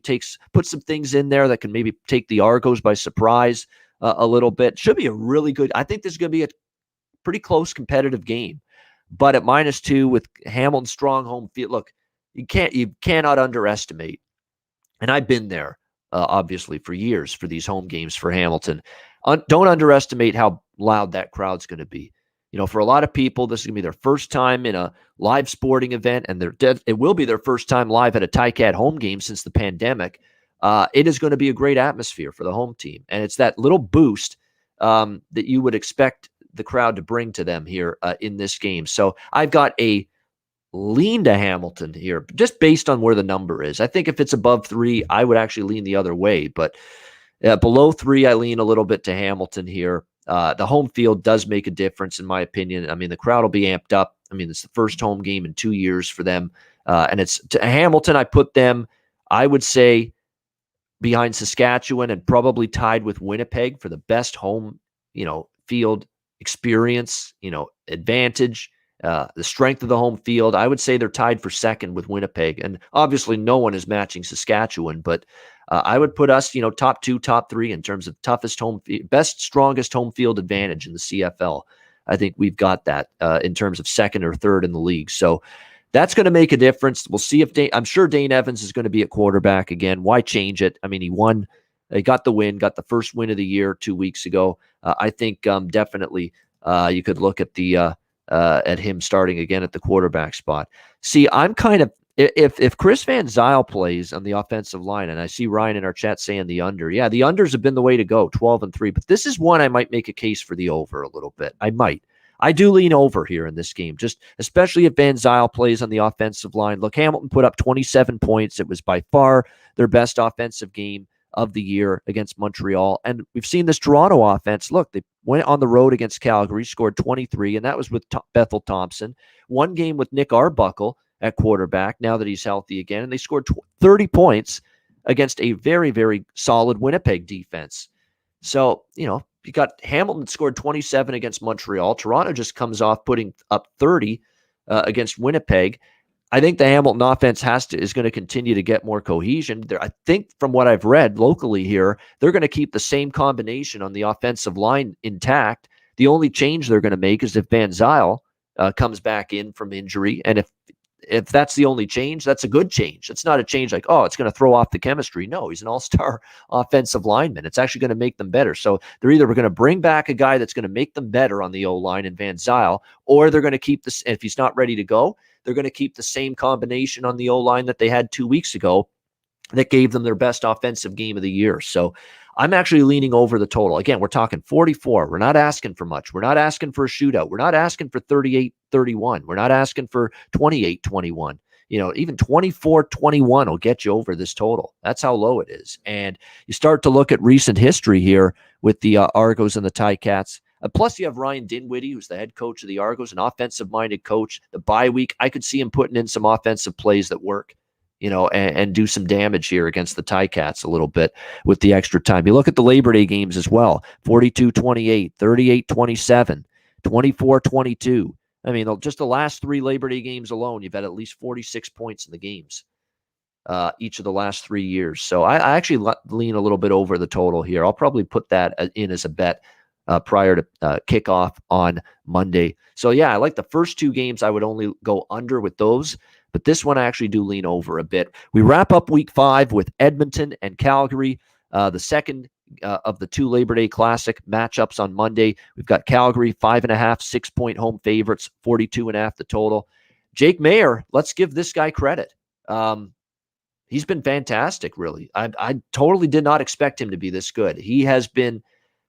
A: put some things in there that can maybe take the Argos by surprise a little bit. Should be a really good. I think this is going to be a pretty close competitive game. But at -2 with Hamilton's strong home field, look, you cannot underestimate. And I've been there, obviously, for years for these home games for Hamilton. Don't underestimate how loud that crowd's going to be. You know, for a lot of people, this is going to be their first time in a live sporting event, and it will be their first time live at a Ticat home game since the pandemic. It is going to be a great atmosphere for the home team, and it's that little boost that you would expect the crowd to bring to them here in this game. So I've got a lean to Hamilton here, just based on where the number is. I think if it's above 3, I would actually lean the other way. But below 3, I lean a little bit to Hamilton here. The home field does make a difference, in my opinion. I mean, the crowd will be amped up. I mean, it's the first home game in 2 years for them. And it's to Hamilton, I put them, I would say, behind Saskatchewan and probably tied with Winnipeg for the best home, field experience, advantage, the strength of the home field. I would say they're tied for second with Winnipeg. And obviously no one is matching Saskatchewan, but I would put us, top 2, top 3 in terms of toughest best, strongest home field advantage in the CFL. I think we've got that in terms of second or third in the league. So that's going to make a difference. We'll see if I'm sure Dane Evans is going to be at quarterback again. Why change it? I mean, he won. He got the win, got the first win of the year 2 weeks ago. I think definitely you could look at him starting again at the quarterback spot. See, I'm kind of if Chris Van Zyl plays on the offensive line, and I see Ryan in our chat saying the under. Yeah, the unders have been the way to go, 12-3. But this is one I might make a case for the over a little bit. I do lean over here in this game, just especially if Van Zyl plays on the offensive line. Look, Hamilton put up 27 points. It was by far their best offensive game of the year against Montreal. And we've seen this Toronto offense. Look, they went on the road against Calgary, scored 23, and that was with Bethel Thompson. One game with Nick Arbuckle at quarterback, now that he's healthy again, and they scored 30 points against a very, very solid Winnipeg defense. So, you got Hamilton scored 27 against Montreal. Toronto just comes off putting up 30 against Winnipeg. I think the Hamilton offense is going to continue to get more cohesion. I think from what I've read locally here, they're going to keep the same combination on the offensive line intact. The only change they're going to make is if Van Zyl comes back in from injury. And if that's the only change, that's a good change. It's not a change like, it's going to throw off the chemistry. No, he's an all-star offensive lineman. It's actually going to make them better. So they're either going to bring back a guy that's going to make them better on the O-line in Van Zyl, or they're going to keep this. If he's not ready to go, they're going to keep the same combination on the O-line that they had 2 weeks ago that gave them their best offensive game of the year. So I'm actually leaning over the total. Again, we're talking 44. We're not asking for much. We're not asking for a shootout. We're not asking for 38-31. We're not asking for 28-21. Even 24-21 will get you over this total. That's how low it is. And you start to look at recent history here with the Argos and the Ticats. Plus, you have Ryan Dinwiddie, who's the head coach of the Argos, an offensive-minded coach. The bye week, I could see him putting in some offensive plays that work, and do some damage here against the Ticats a little bit with the extra time. You look at the Labor Day games as well, 42-28, 38-27, 24-22. I mean, just the last 3 Labor Day games alone, you've had at least 46 points in the games each of the last 3 years. So I actually lean a little bit over the total here. I'll probably put that in as a bet prior to kickoff on Monday. So, yeah, I like the first 2 games. I would only go under with those. But this one I actually do lean over a bit. We wrap up week 5 with Edmonton and Calgary, the second of the 2 Labor Day Classic matchups on Monday. We've got Calgary 5.5, 6-point home favorites, 42.5 the total. Jake Maier, let's give this guy credit. He's been fantastic, really. I totally did not expect him to be this good. He has been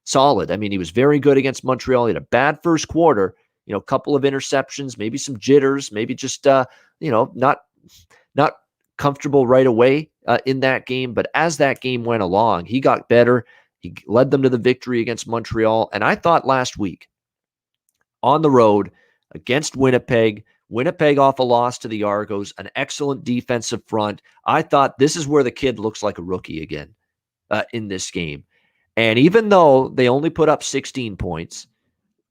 A: solid. I mean, he was very good against Montreal. He had a bad first quarter, a couple of interceptions, maybe some jitters, maybe just not comfortable right away in that game. But as that game went along, he got better. He led them to the victory against Montreal. And I thought last week on the road against Winnipeg off a loss to the Argos, an excellent defensive front. I thought this is where the kid looks like a rookie again in this game. And even though they only put up 16 points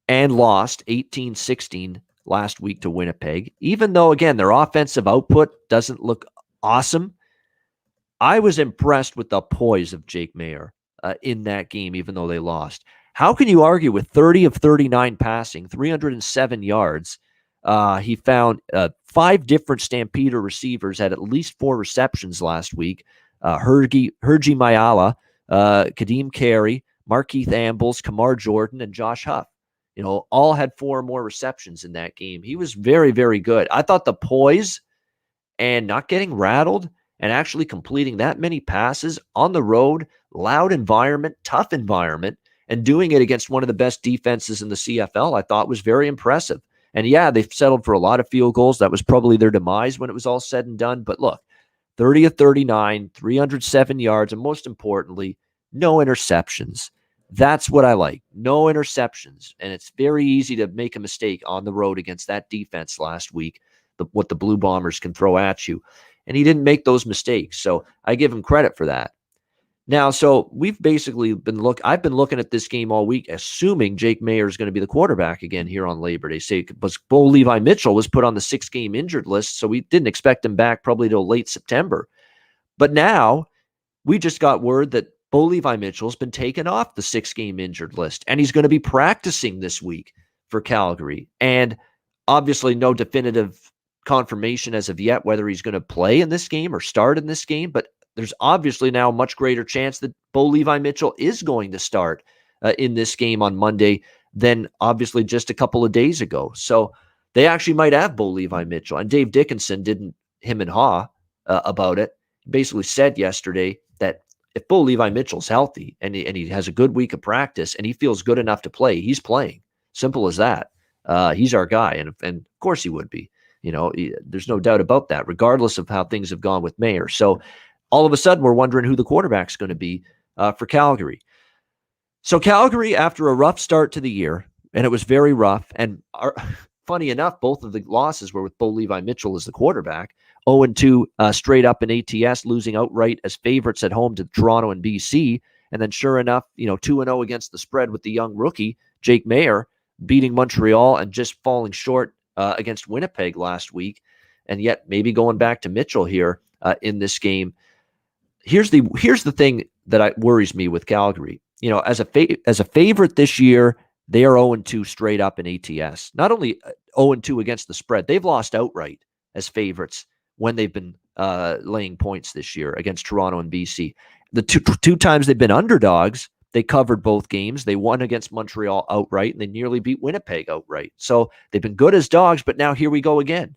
A: and lost 18-16 last week to Winnipeg, even though, again, their offensive output doesn't look awesome, I was impressed with the poise of Jake Maier in that game, even though they lost. How can you argue with 30 of 39 passing, 307 yards? He found 5 different Stampeder receivers had at least 4 receptions last week. Hergy Mayala, Kadeem Carey, Markeith Ambles, Kamar Jordan, and Josh Huff. All had 4 or more receptions in that game. He was very, very good. I thought the poise and not getting rattled and actually completing that many passes on the road, loud environment, tough environment, and doing it against one of the best defenses in the CFL, I thought was very impressive. And yeah, they've settled for a lot of field goals. That was probably their demise when it was all said and done. But look, 30 of 39, 307 yards, and most importantly, no interceptions. That's what I like. No interceptions. And it's very easy to make a mistake on the road against that defense last week, what the Blue Bombers can throw at you. And he didn't make those mistakes. So I give him credit for that. Now, so we've basically I've been looking at this game all week, assuming Jake Maier is going to be the quarterback again here on Labor Day. Say, but Bo Levi Mitchell was put on the 6-game injured list, so we didn't expect him back probably till late September. But now we just got word that Bo Levi Mitchell's been taken off the 6-game injured list, and he's going to be practicing this week for Calgary. And obviously no definitive confirmation as of yet whether he's going to play in this game or start in this game, but there's obviously now a much greater chance that Bo Levi Mitchell is going to start in this game on Monday than obviously just a couple of days ago. So they actually might have Bo Levi Mitchell. And Dave Dickinson didn't him and haw about it. He basically said yesterday that if Bo Levi Mitchell's healthy and he has a good week of practice and he feels good enough to play, he's playing. Simple as that. He's our guy. And of course he would be. There's no doubt about that, regardless of how things have gone with Maier. So all of a sudden, we're wondering who the quarterback's going to be for Calgary. So Calgary, after a rough start to the year, and it was very rough, and funny enough, both of the losses were with Bo Levi Mitchell as the quarterback, 0-2 straight up in ATS, losing outright as favorites at home to Toronto and BC, and then sure enough, 2-0 against the spread with the young rookie, Jake Maier, beating Montreal and just falling short against Winnipeg last week, and yet maybe going back to Mitchell here in this game. Here's the thing that worries me with Calgary. As a favorite this year, they are 0-2 straight up in ATS. Not only 0-2 against the spread, they've lost outright as favorites when they've been laying points this year against Toronto and BC. The two times they've been underdogs, they covered both games. They won against Montreal outright, and they nearly beat Winnipeg outright. So they've been good as dogs, but now here we go again.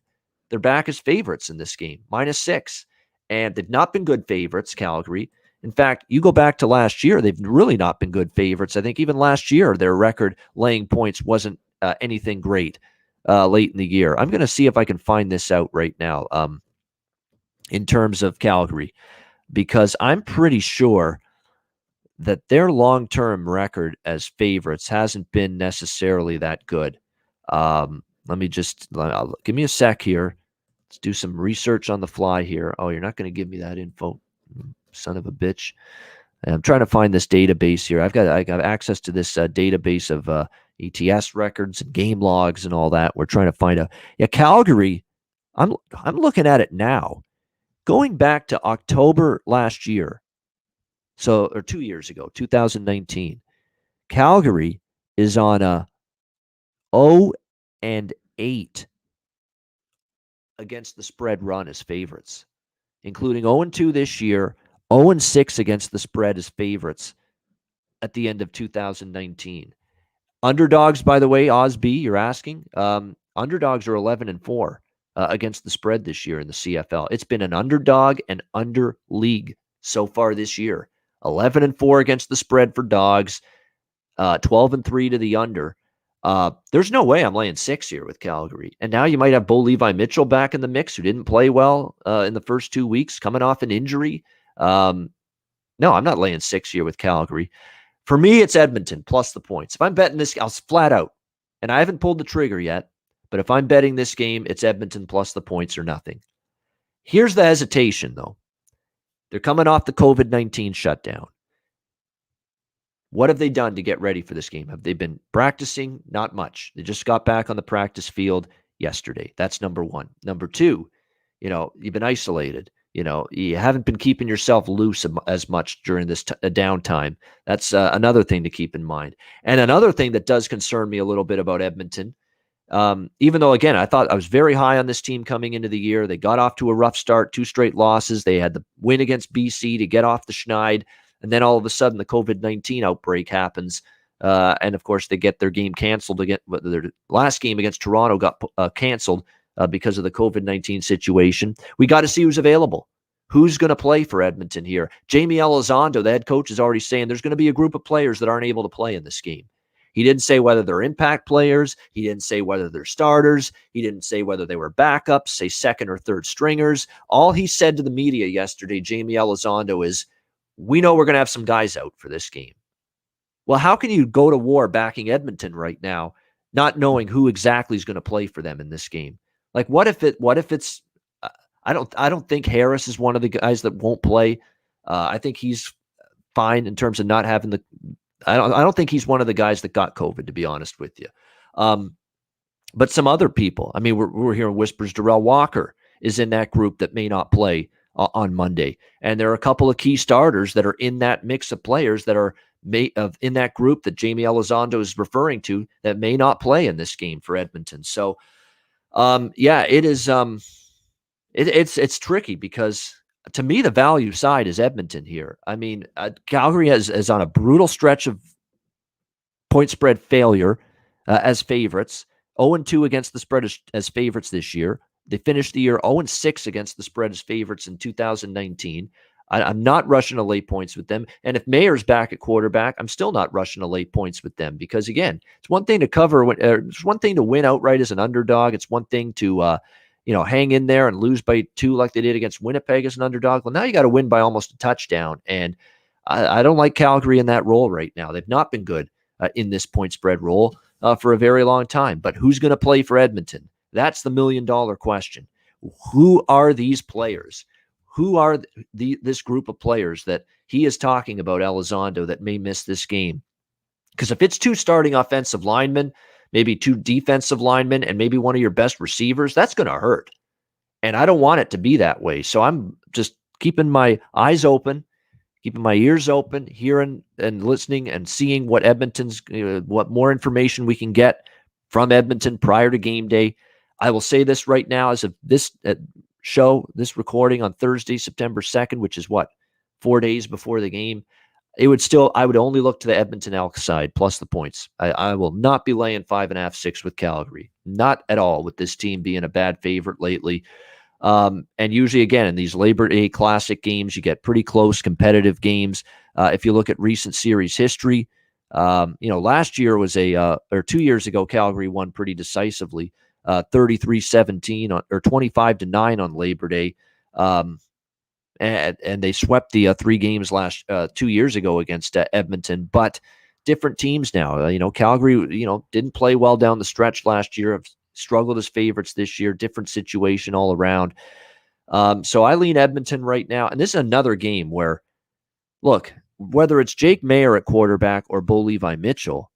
A: They're back as favorites in this game, -6. And they've not been good favorites, Calgary. In fact, you go back to last year, they've really not been good favorites. I think even last year, their record laying points wasn't anything great late in the year. I'm going to see if I can find this out right now in terms of Calgary, because I'm pretty sure that their long-term record as favorites hasn't been necessarily that good. Let me just give me a sec here. Let's do some research on the fly here. Oh, you're not going to give me that info, son of a bitch. I'm trying to find this database here. I got access to this database of ETS records and game logs and all that. We're trying to find a Calgary. I'm looking at it now. Going back to October last year, or 2 years ago, 2019, Calgary is on a 0-8 against the spread run as favorites, including 0-2 this year, 0-6 against the spread as favorites at the end of 2019. Underdogs, by the way, Osby, you're asking. Underdogs are 11-4 against the spread this year in the CFL. It's been an underdog and under league so far this year. 11-4 against the spread for dogs, 12-3 to the under. There's no way I'm laying 6 here with Calgary. And now you might have Bo Levi Mitchell back in the mix, who didn't play well in the first 2 weeks, coming off an injury. No, I'm not laying 6 here with Calgary. For me, it's Edmonton plus the points. If I'm betting this, I'll flat out, and I haven't pulled the trigger yet, but if I'm betting this game, it's Edmonton plus the points or nothing. Here's the hesitation, though. They're coming off the COVID-19 shutdown. What have they done to get ready for this game? Have they been practicing? Not much. They just got back on the practice field yesterday. That's number one. Number two, you've been isolated. You haven't been keeping yourself loose as much during this downtime. That's another thing to keep in mind. And another thing that does concern me a little bit about Edmonton, even though, again, I thought I was very high on this team coming into the year. They got off to a rough start, 2 straight losses. They had the win against BC to get off the schneid. And then all of a sudden, the COVID-19 outbreak happens. And, of course, they get their game canceled. Their last game against Toronto got canceled because of the COVID-19 situation. We got to see who's available. Who's going to play for Edmonton here? Jamie Elizondo, the head coach, is already saying there's going to be a group of players that aren't able to play in this game. He didn't say whether they're impact players. He didn't say whether they're starters. He didn't say whether they were backups, say second or third stringers. All he said to the media yesterday, Jamie Elizondo, is, we know we're going to have some guys out for this game. Well, how can you go to war backing Edmonton right now, not knowing who exactly is going to play for them in this game? Like, what if it's? I don't think Harris is one of the guys that won't play. I think he's fine in terms of not having the. I don't think he's one of the guys that got COVID, to be honest with you. But some other people. I mean, we're hearing whispers. Darrell Walker is in that group that may not play on Monday, and there are a couple of key starters that are in that mix of players that are in that group that Jamie Elizondo is referring to that may not play in this game for Edmonton. So. It is. It's tricky because to me the value side is Edmonton here. I mean, Calgary is on a brutal stretch of point spread failure as favorites. 0-2 against the spread as favorites this year. They finished the year 0-6 against the spread as favorites in 2019. I'm not rushing to lay points with them. And if Mayer's back at quarterback, I'm still not rushing to lay points with them because, again, it's one thing to cover. It's one thing to win outright as an underdog. It's one thing to, hang in there and lose by 2 like they did against Winnipeg as an underdog. Well, now you got to win by almost a touchdown. And I don't like Calgary in that role right now. They've not been good in this point spread role for a very long time. But who's going to play for Edmonton? That's the $1 million question. Who are these players? Who are this group of players that he is talking about, Elizondo, that may miss this game? Because if it's 2 starting offensive linemen, maybe 2 defensive linemen, and maybe one of your best receivers, that's going to hurt. And I don't want it to be that way. So I'm just keeping my eyes open, keeping my ears open, hearing and listening and seeing what what more information we can get from Edmonton prior to game day. I will say this right now as of this this recording on Thursday, September 2nd, which is 4 days before the game. I would only look to the Edmonton Elks side plus the points. I will not be laying 5.5, 6 with Calgary. Not at all with this team being a bad favorite lately. And usually, again, in these Labor Day Classic games, you get pretty close competitive games. If you look at recent series history, last year was or 2 years ago, Calgary won pretty decisively, 33-17 or 25-9 on Labor Day. And they swept the 3 games 2 years ago against Edmonton, but different teams now. Calgary, didn't play well down the stretch last year. Have struggled as favorites this year. Different situation all around. So I lean Edmonton right now. And this is another game where, look, whether it's Jake Maier at quarterback or Bo Levi Mitchell,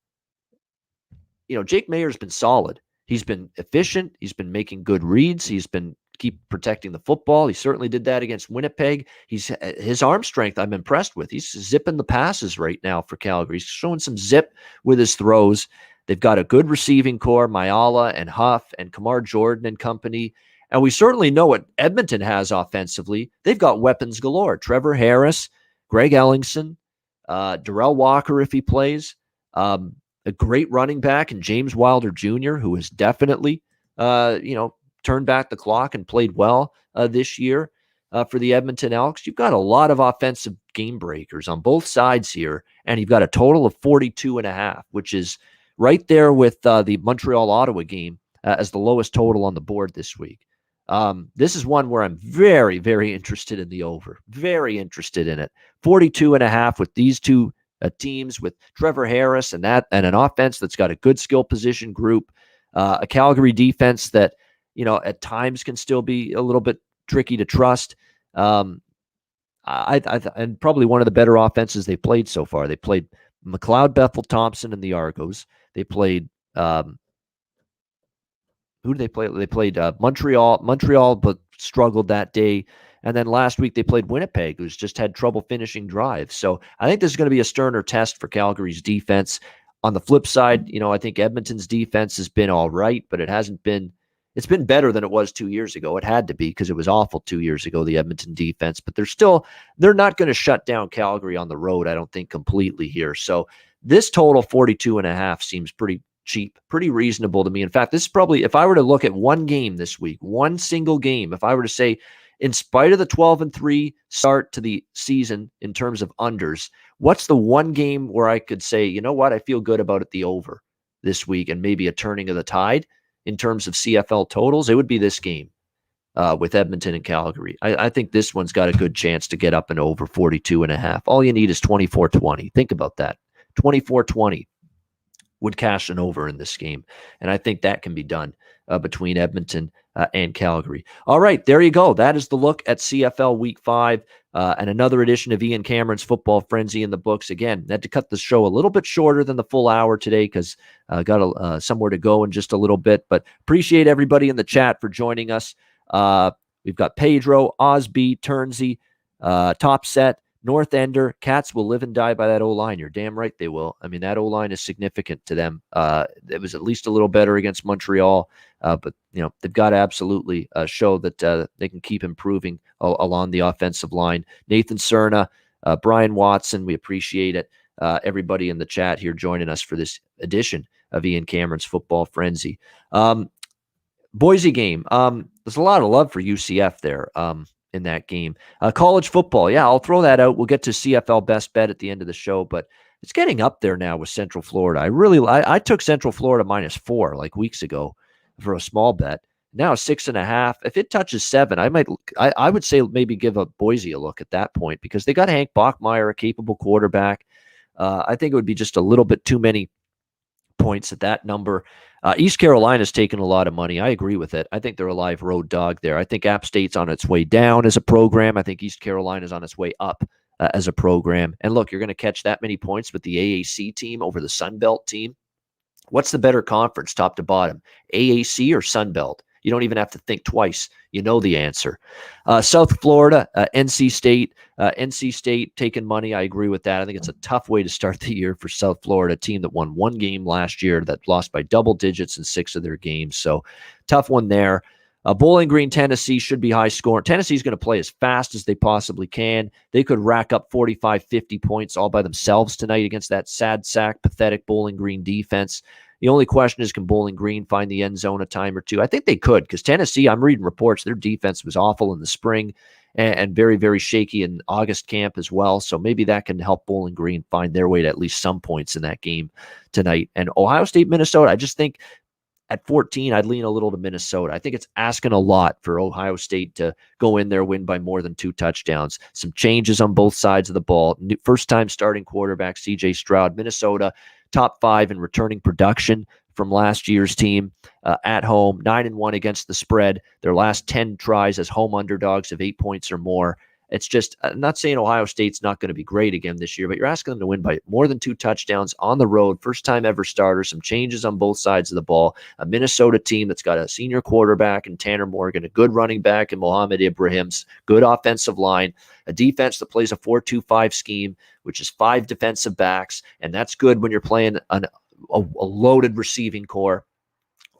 A: Jake Mayer's been solid. He's been efficient. He's been making good reads. He's been keep protecting the football. He certainly did that against Winnipeg. His arm strength I'm impressed with. He's zipping the passes right now for Calgary. He's showing some zip with his throws. They've got a good receiving core, Mayala and Huff and Kamar Jordan and company. And we certainly know what Edmonton has offensively. They've got weapons galore. Trevor Harris, Greg Ellingson, Darrell Walker if he plays, a great running back in James Wilder Jr., who has definitely, turned back the clock and played well this year for the Edmonton Elks. You've got a lot of offensive game breakers on both sides here, and you've got a total of 42.5, which is right there with the Montreal-Ottawa game as the lowest total on the board this week. This is one where I'm very, very interested in the over. Very interested in it. 42.5 with these two teams, with Trevor Harris and an offense that's got a good skill position group, a Calgary defense that at times can still be a little bit tricky to trust. And probably one of the better offenses they played so far. They played McLeod, Bethel, Thompson, and the Argos. They played who did they play? They played Montreal, but struggled that day. And then last week they played Winnipeg, who's just had trouble finishing drives. So I think this is going to be a sterner test for Calgary's defense. On the flip side, I think Edmonton's defense has been all right, but it's been better than it was 2 years ago. It had to be, because it was awful 2 years ago, the Edmonton defense. But they're not going to shut down Calgary on the road, I don't think, completely here. So this total 42.5 seems pretty cheap, pretty reasonable to me. In fact, this is probably, if I were to look at one game this week, one single game, if I were to say, in spite of the 12-3 start to the season in terms of unders, what's the one game where I could say, you know what, I feel good about it, the over this week, and maybe a turning of the tide in terms of CFL totals? It would be this game with Edmonton and Calgary. I think this one's got a good chance to get up and over 42.5. All you need is 24-20. Think about that. 24-20 would cash an over in this game. And I think that can be done between Edmonton and Calgary. All right, there you go. That is the look at CFL Week 5 and another edition of Ian Cameron's Football Frenzy in the books. Again, had to cut the show a little bit shorter than the full hour today because got somewhere to go in just a little bit. But appreciate everybody in the chat for joining us. We've got Pedro, Osby, Turnsey, Top Set, North Ender. Cats will live and die by that O-line. You're damn right they will. I mean, that O-line is significant to them. It was at least a little better against Montreal, but they've got to absolutely show that they can keep improving along the offensive line. Nathan Cerna, Brian Watson, we appreciate it. Everybody in the chat here joining us for this edition of Ian Cameron's Football Frenzy. Boise game. There's a lot of love for UCF there. In that game. College football, yeah, I'll throw that out. We'll get to CFL best bet at the end of the show, but it's getting up there now with Central Florida. I took Central Florida -4 like weeks ago for a small bet. Now 6.5. If it touches 7, I would say maybe give a Boise a look at that point, because they got Hank Bachmeier, a capable quarterback. I think it would be just a little bit too many points at that number. East Carolina's taken a lot of money. I agree with it. I think they're a live road dog there. I think App State's on its way down as a program. I think East Carolina's on its way up as a program. And look, you're going to catch that many points with the AAC team over the Sun Belt team. What's the better conference, top to bottom, AAC or Sun Belt? You don't even have to think twice. You know the answer. South Florida, NC State. NC State taking money. I agree with that. I think it's a tough way to start the year for South Florida, a team that won one game last year that lost by double digits in 6 of their games. So tough one there. Bowling Green, Tennessee should be high scoring. Tennessee's going to play as fast as they possibly can. They could rack up 45, 50 points all by themselves tonight against that sad sack, pathetic Bowling Green defense. The only question is, can Bowling Green find the end zone a time or two? I think they could, because Tennessee, I'm reading reports, their defense was awful in the spring and very, very shaky in August camp as well. So maybe that can help Bowling Green find their way to at least some points in that game tonight. And Ohio State, Minnesota, I just think at 14, I'd lean a little to Minnesota. I think it's asking a lot for Ohio State to go in there, win by more than 2 touchdowns. Some changes on both sides of the ball. First-time starting quarterback, C.J. Stroud. Minnesota, top 5 in returning production from last year's team at home, 9-1 against the spread. Their last 10 tries as home underdogs of 8 points or more. It's just, I'm not saying Ohio State's not going to be great again this year, but you're asking them to win by more than 2 touchdowns on the road, first-time ever starter, some changes on both sides of the ball, a Minnesota team that's got a senior quarterback in Tanner Morgan, a good running back in Mohamed Ibrahim's, good offensive line, a defense that plays a 4-2-5 scheme, which is 5 defensive backs, and that's good when you're playing a loaded receiving core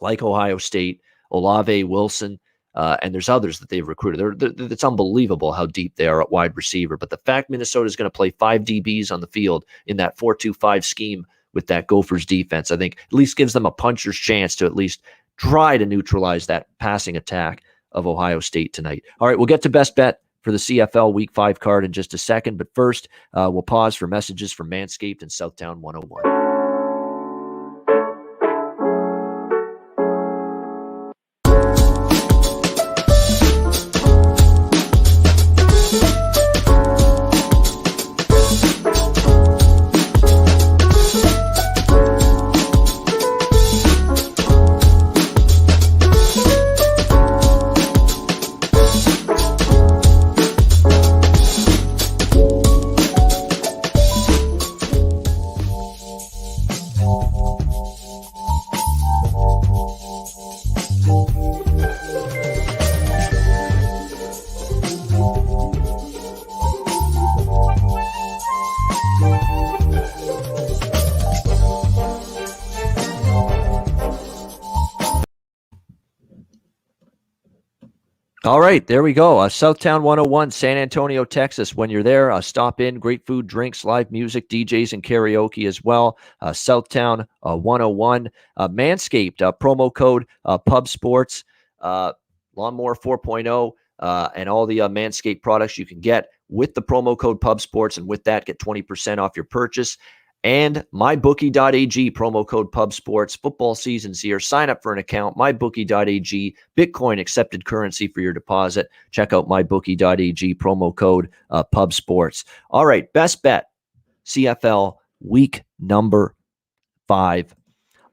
A: like Ohio State, Olave, Wilson, and there's others that they've recruited. It's unbelievable how deep they are at wide receiver. But the fact Minnesota is going to play 5 DBs on the field in that 4-2-5 scheme with that Gophers defense, I think at least gives them a puncher's chance to at least try to neutralize that passing attack of Ohio State tonight. All right, we'll get to best bet for the CFL Week 5 card in just a second. But first, we'll pause for messages from Manscaped and Southtown 101. All right, there we go. Southtown 101, San Antonio, Texas. When you're there, stop in. Great food, drinks, live music, DJs, and karaoke as well. Southtown 101. Manscaped, promo code Pub Sports, Lawnmower 4.0, and all the Manscaped products you can get with the promo code Pub Sports. And with that, get 20% off your purchase. And mybookie.ag, promo code Pub Sports. Football season's here. Sign up for an account. Mybookie.ag, Bitcoin accepted currency for your deposit. Check out mybookie.ag, promo code Pub Sports. All right, best bet, CFL week number 5.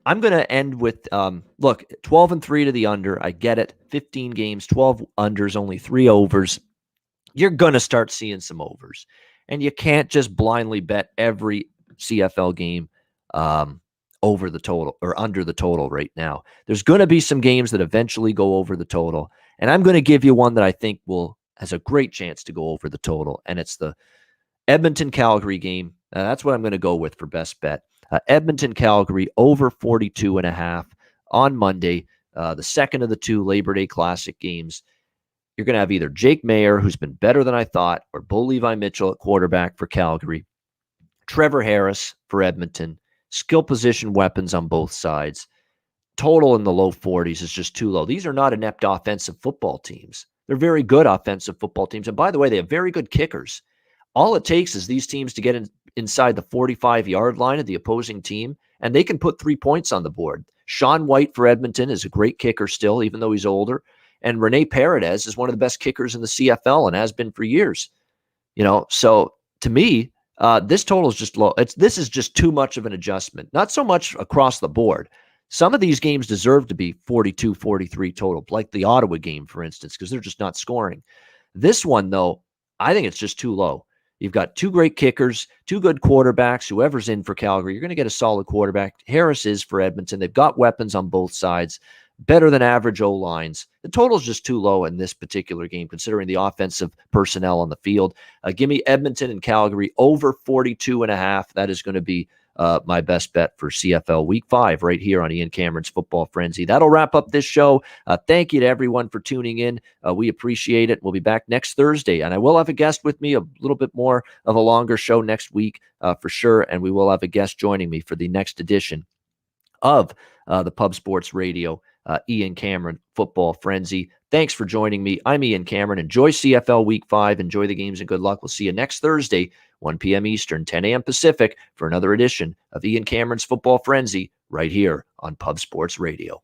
A: I'm going to end with, 12-3 to the under. I get it. 15 games, 12 unders, only 3 overs. You're going to start seeing some overs. And you can't just blindly bet every CFL game over the total or under the total right now. There's going to be some games that eventually go over the total, and I'm going to give you one that I think has a great chance to go over the total, and it's the Edmonton-Calgary game. That's what I'm going to go with for best bet. Edmonton-Calgary over 42.5 on Monday, the second of the 2 Labor Day Classic games. You're going to have either Jake Mayer, who's been better than I thought, or Bo Levi Mitchell at quarterback for Calgary. Trevor Harris for Edmonton. Skill position weapons on both sides. Total in the low 40s is just too low. These are not inept offensive football teams. They're very good offensive football teams. And by the way, they have very good kickers. All it takes is these teams to get inside the 45-yard line of the opposing team, and they can put 3 points on the board. Sean White for Edmonton is a great kicker still, even though he's older. And Rene Paredes is one of the best kickers in the CFL and has been for years. So to me, this total is just low. This is just too much of an adjustment. Not so much across the board. Some of these games deserve to be 42-43 total, like the Ottawa game, for instance, because they're just not scoring. This one, though, I think it's just too low. You've got 2 great kickers, 2 good quarterbacks. Whoever's in for Calgary, you're going to get a solid quarterback. Harris is for Edmonton. They've got weapons on both sides. Better than average O-lines. The total is just too low in this particular game, considering the offensive personnel on the field. Give me Edmonton and Calgary over 42.5. That is going to be my best bet for CFL Week 5 right here on Ian Cameron's Football Frenzy. That'll wrap up this show. Thank you to everyone for tuning in. We appreciate it. We'll be back next Thursday, and I will have a guest with me, a little bit more of a longer show next week for sure, and we will have a guest joining me for the next edition of the Pub Sports Radio, Ian Cameron Football Frenzy. Thanks for joining me. I'm Ian Cameron. Enjoy CFL Week 5. Enjoy the games and good luck. We'll see you next Thursday, 1 p.m. Eastern, 10 a.m. Pacific, for another edition of Ian Cameron's Football Frenzy right here on Pub Sports Radio.